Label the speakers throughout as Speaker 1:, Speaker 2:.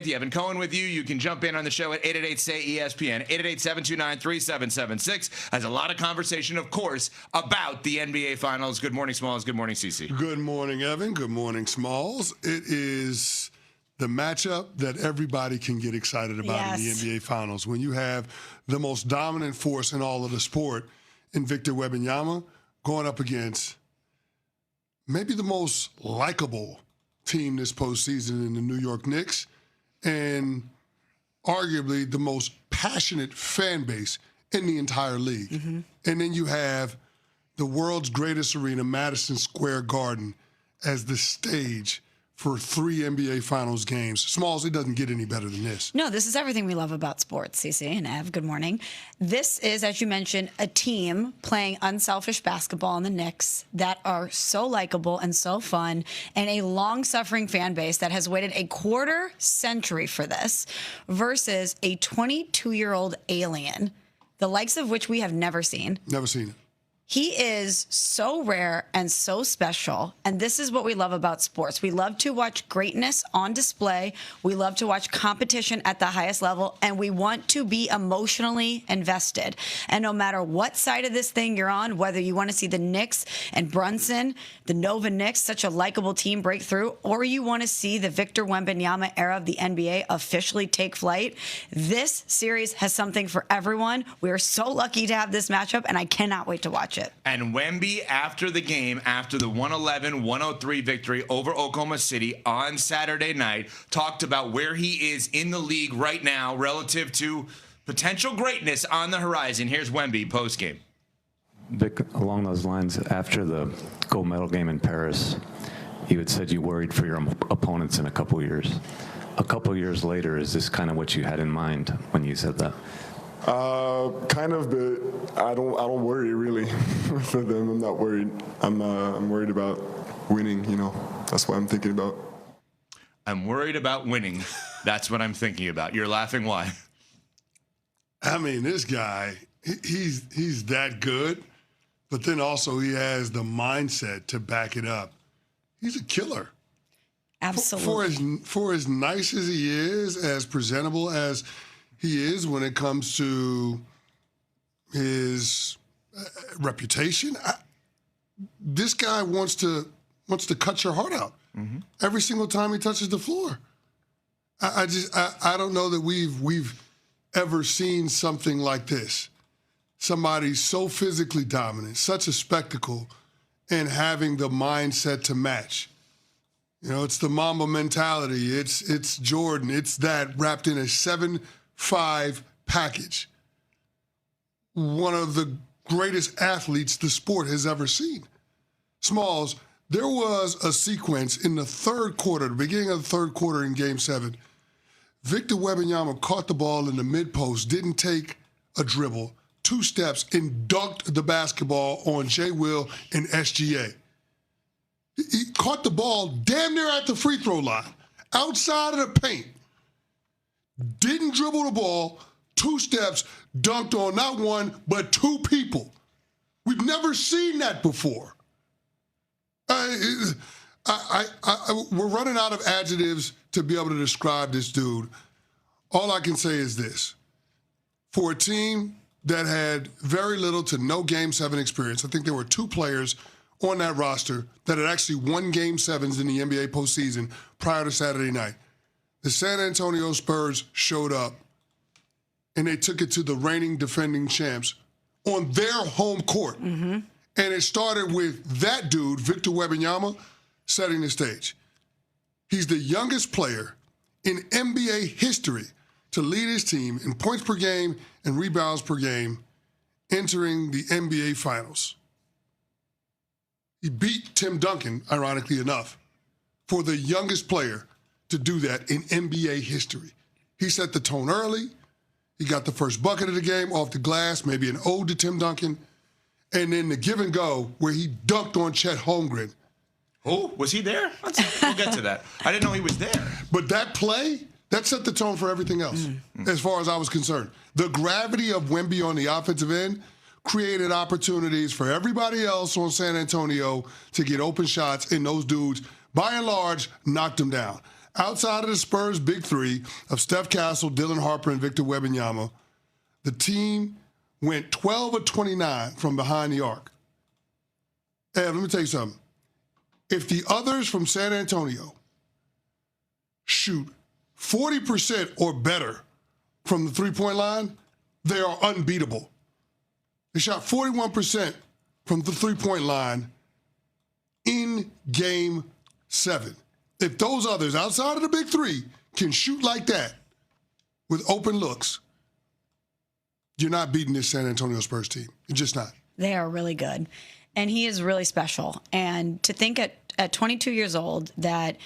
Speaker 1: Evan Cohen with you. You can jump in on the show at 888-SAY-ESPN, 888-729-3776. Has a lot of conversation, of course, about the NBA Finals. Good morning, Smalls. Good morning, CC.
Speaker 2: Good morning, Evan. Good morning, Smalls. It is the matchup that everybody can get excited about in the NBA Finals. When you have the most dominant force in all of the sport in Victor Wembanyama going up against maybe the most likable team this postseason in the New York Knicks, and arguably the most passionate fan base in the entire league. Mm-hmm. And then you have the world's greatest arena, Madison Square Garden, as the stage for 3 NBA Finals games. Smalls, it doesn't get any better than this.
Speaker 3: No, this is everything we love about sports, Cece and Ev. Good morning. This is, as you mentioned, a team playing unselfish basketball in the Knicks that are so likable and so fun, and a long-suffering fan base that has waited a quarter century for this, versus a 22-year-old alien, the likes of which we have never seen.
Speaker 2: Never seen it.
Speaker 3: He is so rare and so special, and this is what we love about sports. We love to watch greatness on display. We love to watch competition at the highest level, and we want to be emotionally invested. And no matter what side of this thing you're on, whether you want to see the Knicks and Brunson, the Nova Knicks, such a likable team break through, or you want to see the Victor Wembanyama era of the NBA officially take flight, this series has something for everyone. We are so lucky to have this matchup, and I cannot wait to watch it.
Speaker 1: And Wemby, after the game, after the 111-103 victory over Oklahoma City on Saturday night, talked about where he is in the league right now relative to potential greatness on the horizon. Here's Wemby post-game.
Speaker 4: Vic, along those lines, after the gold medal game in Paris, you had said you worried for your opponents in a couple years. A couple years later, is this kind of what you had in mind when you said that?
Speaker 5: Kind of, but I don't worry really for them. I'm not worried. I'm worried about winning. You know, that's what I'm thinking about.
Speaker 1: I'm worried about winning. That's what I'm thinking about. You're laughing. Why?
Speaker 2: I mean, this guy, he's that good, but then also he has the mindset to back it up. He's a killer.
Speaker 3: Absolutely.
Speaker 2: For as nice as he is, as presentable as he is when it comes to his reputation, this guy wants to cut your heart out every single time he touches the floor. I don't know that we've ever seen something like this. Somebody so physically dominant, such a spectacle, and having the mindset to match. You know, it's the Mamba mentality. It's Jordan. It's that wrapped in a 7-5 package. One of the greatest athletes the sport has ever seen. Smalls, there was a sequence in the third quarter, the beginning of the third quarter in Game 7. Victor Wembanyama caught the ball in the mid-post, didn't take a dribble, 2 steps, and dunked the basketball on J. Will and SGA. He caught the ball damn near at the free throw line, outside of the paint. Didn't dribble the ball, 2 steps, dunked on not 1, but 2 people. We've never seen that before. We're running out of adjectives to be able to describe this dude. All I can say is this. For a team that had very little to no Game 7 experience, I think there were 2 players on that roster that had actually won Game 7s in the NBA postseason prior to Saturday night. The San Antonio Spurs showed up, and they took it to the reigning defending champs on their home court. Mm-hmm. And it started with that dude, Victor Wembanyama, setting the stage. He's the youngest player in NBA history to lead his team in points per game and rebounds per game entering the NBA Finals. He beat Tim Duncan, ironically enough, for the youngest player to do that in NBA history. He set the tone early. He got the first bucket of the game off the glass, maybe an ode to Tim Duncan. And then the give and go where he dunked on Chet Holmgren.
Speaker 1: Oh, was he there? We'll get to that. I didn't know he was there.
Speaker 2: But that play, that set the tone for everything else, as far as I was concerned. The gravity of Wemby on the offensive end created opportunities for everybody else on San Antonio to get open shots, and those dudes, by and large, knocked them down. outside of the Spurs' big three of Steph Castle, Dylan Harper, and Victor Wembanyama, the team went 12 of 29 from behind the arc. And let me tell you something. If the others from San Antonio shoot 40% or better from the three-point line, they are unbeatable. They shot 41% from the three-point line in Game 7. If those others outside of the big three can shoot like that with open looks, you're not beating this San Antonio Spurs team. You're just not.
Speaker 3: They are really good. And he is really special. And to think at 22 years old that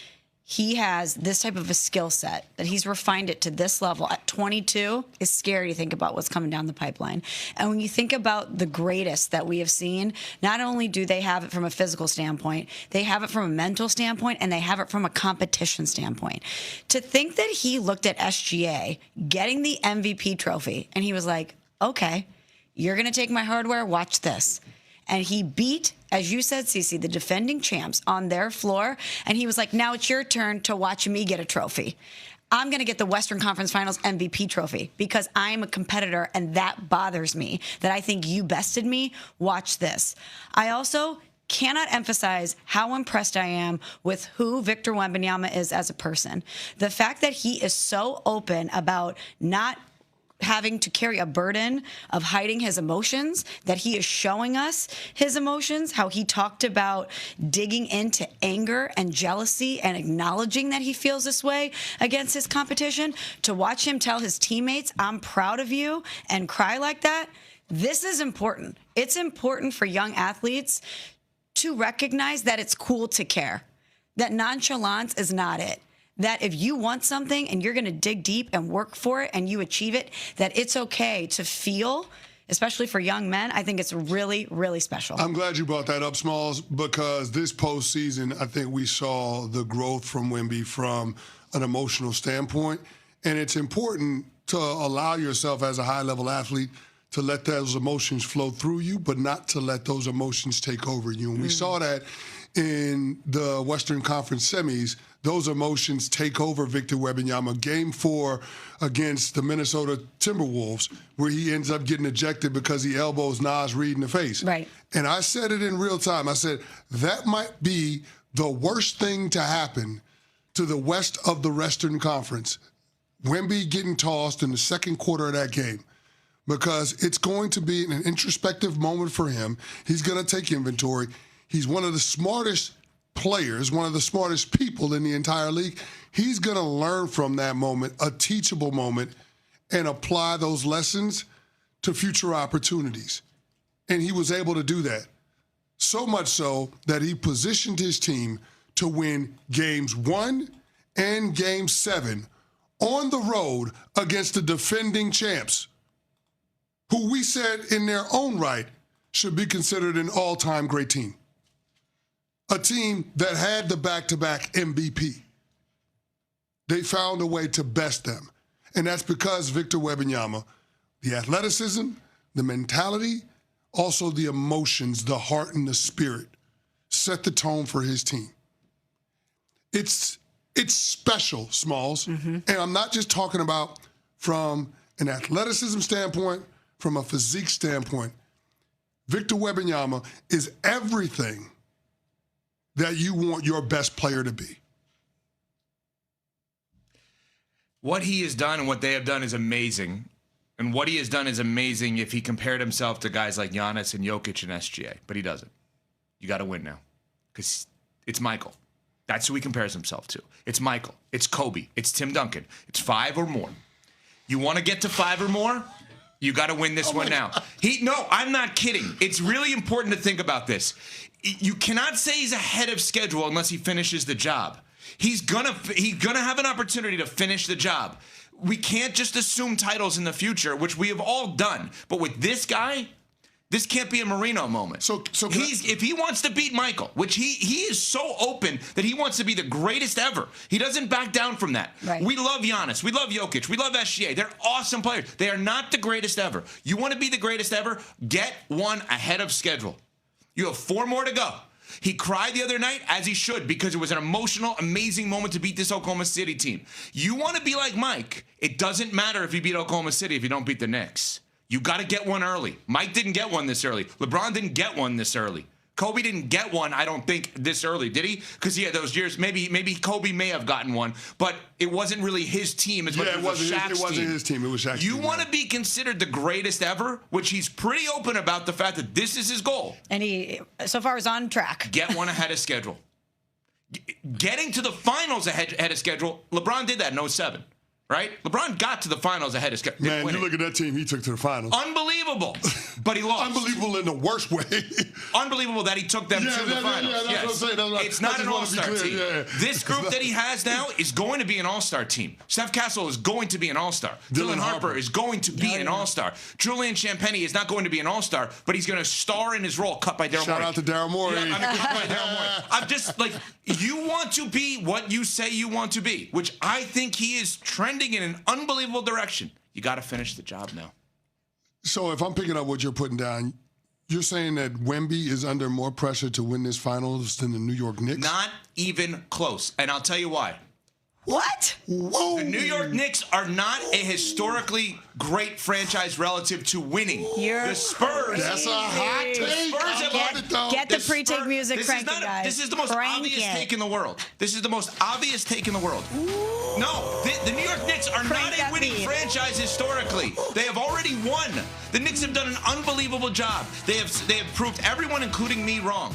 Speaker 3: he has this type of a skill set, that he's refined it to this level at 22 is scary to think about what's coming down the pipeline. And when you think about the greatest that we have seen, not only do they have it from a physical standpoint, they have it from a mental standpoint, and they have it from a competition standpoint. To think that he looked at SGA getting the MVP trophy, and he was like, okay, you're going to take my hardware, watch this. And he beat, as you said, Cece, the defending champs on their floor. And he was like, now it's your turn to watch me get a trophy. I'm going to get the Western Conference Finals MVP trophy because I'm a competitor and that bothers me, that I think you bested me. Watch this. I also cannot emphasize how impressed I am with who Victor Wembanyama is as a person. The fact that he is so open about not having to carry a burden of hiding his emotions, that he is showing us his emotions, how he talked about digging into anger and jealousy and acknowledging that he feels this way against his competition, to watch him tell his teammates, I'm proud of you, and cry like that. This is important. It's important for young athletes to recognize that it's cool to care, that nonchalance is not it. That if you want something and you're going to dig deep and work for it and you achieve it, that it's okay to feel, especially for young men. I think it's really, really special.
Speaker 2: I'm glad you brought that up, Smalls, because this postseason, I think we saw the growth from Wemby from an emotional standpoint. And it's important to allow yourself as a high-level athlete to let those emotions flow through you, but not to let those emotions take over you. And we saw that in the Western Conference semis. Those emotions take over Victor Wembanyama. Game 4 against the Minnesota Timberwolves, where he ends up getting ejected because he elbows Naz Reid in the face.
Speaker 3: Right.
Speaker 2: And I said it in real time. I said, that might be the worst thing to happen to the West of the Western Conference. Wemby getting tossed in the second quarter of that game, because it's going to be an introspective moment for him. He's going to take inventory. He's one of the smartest players, one of the smartest people in the entire league. He's going to learn from that moment, a teachable moment, and apply those lessons to future opportunities. And he was able to do that. So much so that he positioned his team to win games 1 and game 7 on the road against the defending champs, who we said in their own right should be considered an all-time great team. A team that had the back-to-back MVP. They found a way to best them. And that's because Victor Wembanyama, the athleticism, the mentality, also the emotions, the heart and the spirit, set the tone for his team. It's special, Smalls. And I'm not just talking about from an athleticism standpoint, from a physique standpoint. Victor Wembanyama is everything that you want your best player to be.
Speaker 1: What he has done and what they have done is amazing. And what he has done is amazing if he compared himself to guys like Giannis and Jokic and SGA. But he doesn't. You got to win now. Because it's Michael. That's who he compares himself to. It's Michael. It's Kobe. It's Tim Duncan. It's 5 or more. You want to get to 5 or more? You got to win this one now. No, I'm not kidding. It's really important to think about this. You cannot say he's ahead of schedule unless he finishes the job. He's gonna have an opportunity to finish the job. We can't just assume titles in the future, which we have all done. But with this guy, this can't be a Marino moment. So if he wants to beat Michael, which he is so open that he wants to be the greatest ever. He doesn't back down from that.
Speaker 3: Right.
Speaker 1: We love Giannis. We love Jokic. We love SGA. They're awesome players. They are not the greatest ever. You want to be the greatest ever? Get one ahead of schedule. You have 4 more to go. He cried the other night, as he should, because it was an emotional, amazing moment to beat this Oklahoma City team. You want to be like Mike. It doesn't matter if you beat Oklahoma City if you don't beat the Knicks. You got to get one early. Mike didn't get one this early. LeBron didn't get one this early. Kobe didn't get one, I don't think, this early, did he? Because he had those years. Maybe Kobe may have gotten one, but it wasn't really his team as much as it was Shaq's team.
Speaker 2: It wasn't his team. It was Shaq's team.
Speaker 1: You want to be considered the greatest ever, which he's pretty open about the fact that this is his goal.
Speaker 3: And he, so far, is on track.
Speaker 1: Get one ahead of schedule. Getting to the finals ahead of schedule, LeBron did that in 07. Right? LeBron got to the finals ahead of schedule.
Speaker 2: Man, you look at that team he took to the finals.
Speaker 1: Unbelievable. But he lost.
Speaker 2: Unbelievable in the worst way.
Speaker 1: Unbelievable that he took them to the finals.
Speaker 2: Yeah, that's what I'm saying.
Speaker 1: It's not an all-star team.
Speaker 2: Yeah.
Speaker 1: This group that he has now is going to be an all-star team. Steph Castle is going to be an all-star. Dylan Harper is going to be an all-star. Julian Champagnie is not going to be an all-star, but he's going to star in his role, cut by Daryl Morey.
Speaker 2: Shout out to Daryl Morey.
Speaker 1: Yeah, cut by Daryl Morey. I'm just like, you want to be what you say you want to be, which I think he is trending in an unbelievable direction. You got to finish the job now.
Speaker 2: So if I'm picking up what you're putting down, you're saying that Wemby is under more pressure to win this finals than the New York Knicks?
Speaker 1: Not even close. And I'll tell you why.
Speaker 3: What?
Speaker 2: Whoa.
Speaker 1: The New York Knicks are not a historically great franchise relative to winning. The Spurs.
Speaker 2: That's a hot take.
Speaker 3: Get the pre-take music cranking, guys.
Speaker 1: This is the most obvious take in the world. This is the most obvious take in the world.
Speaker 3: Ooh.
Speaker 1: No, the New York Knicks are not a winning franchise historically. They have already won. The Knicks have done an unbelievable job. They have proved everyone, including me, wrong.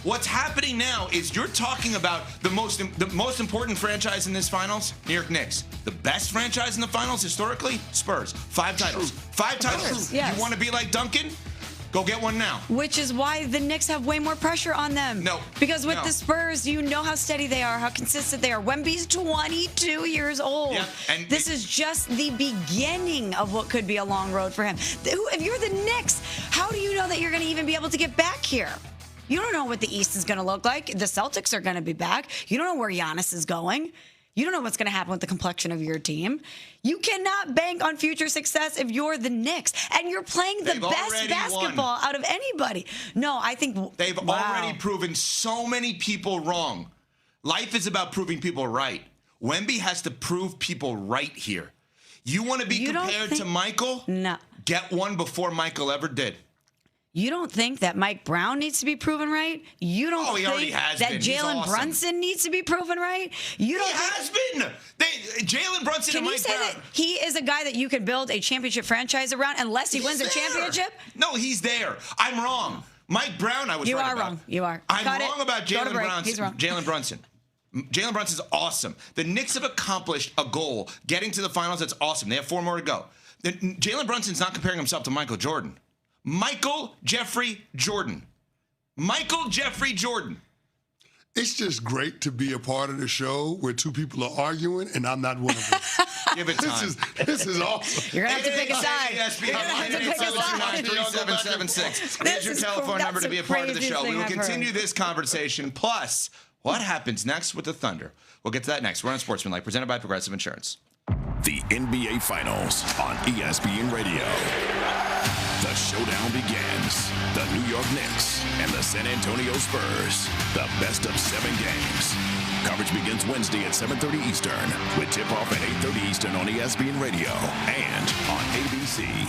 Speaker 1: What's happening now is you're talking about the most important franchise in this finals, New York Knicks. The best franchise in the finals historically, Spurs. 5 titles. 5 titles.
Speaker 3: Yes.
Speaker 1: You want to be like Duncan? Go get one now.
Speaker 3: Which is why the Knicks have way more pressure on them.
Speaker 1: No.
Speaker 3: Because with the Spurs, you know how steady they are, how consistent they are. Wemby's 22 years old.
Speaker 1: Yeah, and
Speaker 3: this is just the beginning of what could be a long road for him. If you're the Knicks, how do you know that you're going to even be able to get back here? You don't know what the East is going to look like. The Celtics are going to be back. You don't know where Giannis is going. You don't know what's going to happen with the complexion of your team. You cannot bank on future success if you're the Knicks. And you're playing the best basketball out of anybody. No, I think...
Speaker 1: They've already proven so many people wrong. Life is about proving people right. Wemby has to prove people right here. You want to be compared to Michael?
Speaker 3: No.
Speaker 1: Get one before Michael ever did.
Speaker 3: You don't think that Mike Brown needs to be proven right? You don't think that Jalen Brunson needs to be proven right? You don't
Speaker 1: has been. Jalen Brunson and Mike Brown. Can you say that
Speaker 3: he is a guy that you can build a championship franchise around unless he wins a championship?
Speaker 1: No, he's there. I'm wrong. Mike Brown, I was right about.
Speaker 3: You are wrong. You are.
Speaker 1: I'm wrong about Jalen Brunson.
Speaker 3: He's wrong.
Speaker 1: Jalen Brunson. Jalen Brunson's awesome. The Knicks have accomplished a goal, getting to the finals. That's awesome. They have 4 more to go. Jalen Brunson's not comparing himself to Michael Jordan. Michael Jeffrey Jordan. Michael Jeffrey Jordan.
Speaker 2: It's just great to be a part of the show where 2 people are arguing, and I'm not one of them.
Speaker 1: Give it time.
Speaker 2: This is awesome.
Speaker 3: You're going to have to pick a side. You're going to have to pick a side.
Speaker 1: 3776. There's your telephone number to be a part of the show. We will continue this conversation. Plus, what happens next with the Thunder? We'll get to that next. We're on Sportsmanlike, presented by Progressive Insurance.
Speaker 6: The NBA Finals on ESPN Radio. The showdown begins. The New York Knicks and the San Antonio Spurs. The best of 7 games. Coverage begins Wednesday at 7:30 Eastern with tip-off at 8:30 Eastern on ESPN Radio and on ABC.